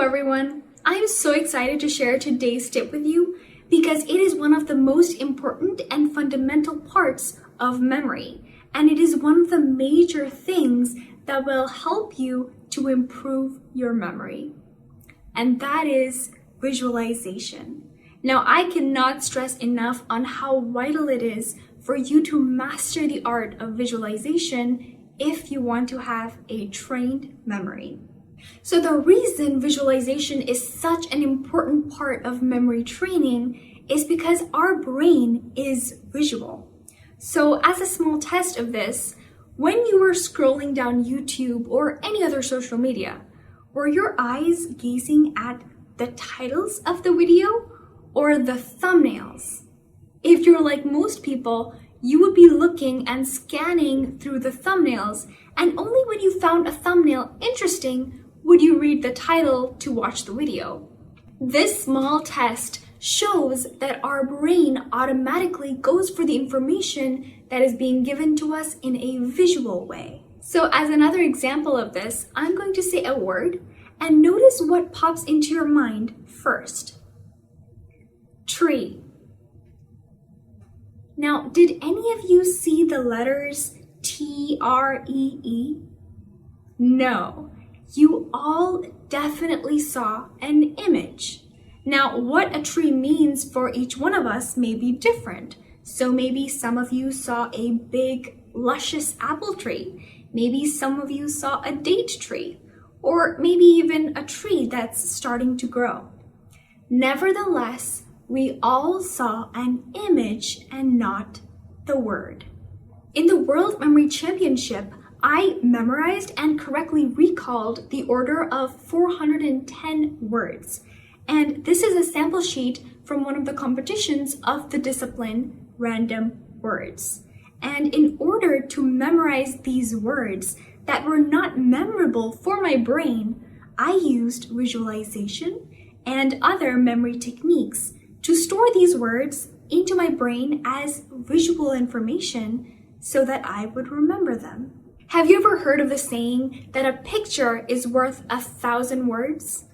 Hello everyone! I am so excited to share today's tip with you because it is one of the most important and fundamental parts of memory, and it is one of the major things that will help you to improve your memory, and that is visualization. Now, I cannot stress enough on how vital it is for you to master the art of visualization if you want to have a trained memory. So the reason visualization is such an important part of memory training is because our brain is visual. So as a small test of this, when you were scrolling down YouTube or any other social media, were your eyes gazing at the titles of the video or the thumbnails? If you're like most people, you would be looking and scanning through the thumbnails, and only when you found a thumbnail interesting would you read the title to watch the video. This small test shows that our brain automatically goes for the information that is being given to us in a visual way. So as another example of this, I'm going to say a word and notice what pops into your mind first. Tree. Now, did any of you see the letters T-R-E-E? No. You all definitely saw an image. Now, what a tree means for each one of us may be different. So maybe some of you saw a big, luscious apple tree. Maybe some of you saw a date tree, or maybe even a tree that's starting to grow. Nevertheless, we all saw an image and not the word. In the World Memory Championship, I memorized and correctly recalled the order of 410 words. And this is a sample sheet from one of the competitions of the discipline Random Words. And in order to memorize these words that were not memorable for my brain, I used visualization and other memory techniques to store these words into my brain as visual information so that I would remember them. Have you ever heard of the saying that a picture is worth 1,000 words?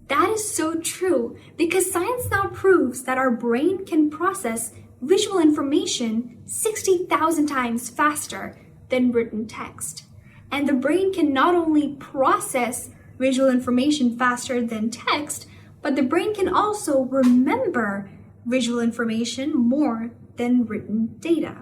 That is so true because science now proves that our brain can process visual information 60,000 times faster than written text. And the brain can not only process visual information faster than text, but the brain can also remember visual information more than written data.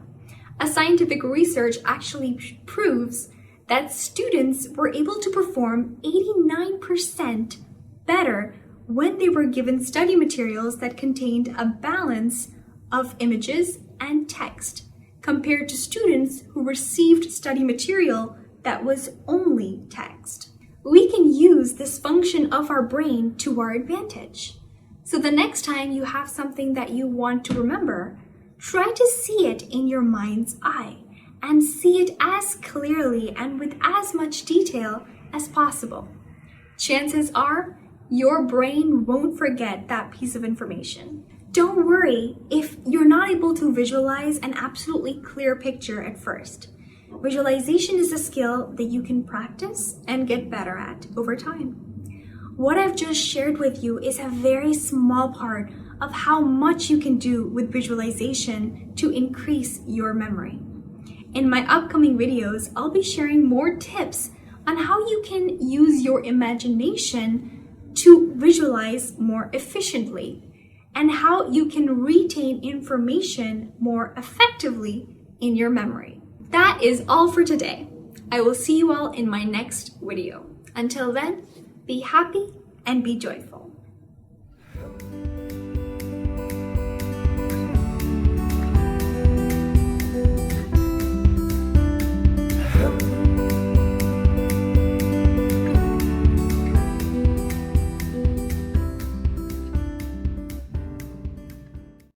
A scientific research actually proves that students were able to perform 89% better when they were given study materials that contained a balance of images and text, compared to students who received study material that was only text. We can use this function of our brain to our advantage. So the next time you have something that you want to remember, try to see it in your mind's eye and see it as clearly and with as much detail as possible. Chances are your brain won't forget that piece of information. Don't worry if you're not able to visualize an absolutely clear picture at first. Visualization is a skill that you can practice and get better at over time. What I've just shared with you is a very small part of how much you can do with visualization to increase your memory. In my upcoming videos, I'll be sharing more tips on how you can use your imagination to visualize more efficiently and how you can retain information more effectively in your memory. That is all for today. I will see you all in my next video. Until then, be happy and be joyful.